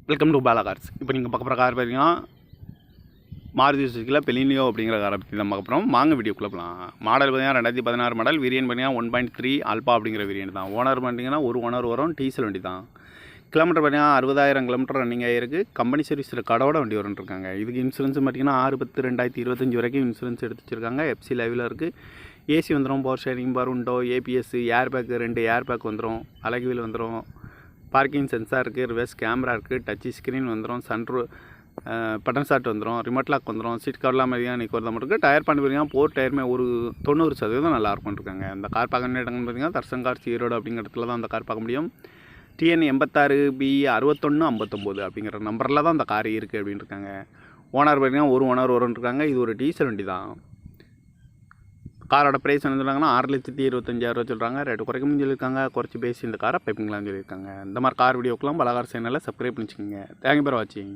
Welcome to Bala cars. இப்போ நீங்கள் பார்க்க போகிற கார் பார்த்தீங்கன்னா மாருதி சுசுக்கியில் பெலினியோ அப்படிங்கிற காரை பற்றி தான் பார்க்க போகிறோம். வாங்க வீடியோக்குள்ளே போகலாம். மாடல் பார்த்தீங்கன்னா 2016 மாடல். வேரியன்ட் பார்த்தீங்கன்னா 1.3 அல்பா அப்படிங்கிற வேரியன்ட் தான். ஓனர் பார்த்தீங்கன்னா ஒரு ஓனர் வரும். டீசல் வண்டி தான். கிலோமீட்டர் பார்த்தீங்கன்னா 60,000 கிலோமீட்டர் ரன்னிங் ஆகிருக்கு. கம்பெனி சர்வீஸில் கடவோட வண்டி வரும்ன்ருக்காங்க. இதுக்கு இன்சூரன்ஸ் பார்த்தீங்கன்னா 6/10/2025 வரைக்கும் இன்சூரன்ஸ் எடுத்து வச்சுருக்காங்க. எஃப்சி லைவில் இருக்குது. ஏசி வந்துடும், power steering, power window, ABS, air bag 2 air bag வந்துடும், அழகு வீல் வந்துடும், பார்க்கிங் சென்சார் இருக்குது, ரிவர்ஸ் கேமரா இருக்குது, டச் ஸ்க்ரீன் வந்துடும், பட்டன் ஸ்டார்ட் வந்துடும், ரிமோட் லாக் வந்துடும், சீட் கவர்லாம் மாதிரியாக நீக்கி வரதான் இருக்குது. டயர் பண்ணி பார்த்தீங்கன்னா 4 டயருமே ஒரு 90% நல்லா இருக்கும்னு அந்த கார் பார்க்க இடங்கள்னு பார்த்தீங்கன்னா தர்சன் கார்ஸ் ஈரோடு அப்படிங்கிற இடத்துல தான் அந்த கார் பார்க்க முடியும். TN 86B6159 அப்படிங்கிற நம்பரில் தான் அந்த கார் இருக்குது அப்படின்னு இருக்காங்க. ஓனர் பார்த்தீங்கன்னா ஒரு ஓனர் வரும்ன்ருக்காங்க. இது ஒரு டீசல் வண்டி தான். காரோட ப்ரைஸ் என்ன சொல்கிறாங்கன்னா 6,25,000 சொல்கிறாங்க. ரேட்டு குறைக்கணும்னு சொல்லியிருக்காங்க. குறைச்சி பேசி இந்த காரை பைப்பிங்களான்னு சொல்லியிருக்காங்க. இந்த மாதிரி கார் வீடியோக்கெலாம் பலகார சேனலில் சப்ஸ்கிரைப் பண்ணிச்சுக்கோங்க. தேங்க்யூ ஃபார் வாட்சிங்.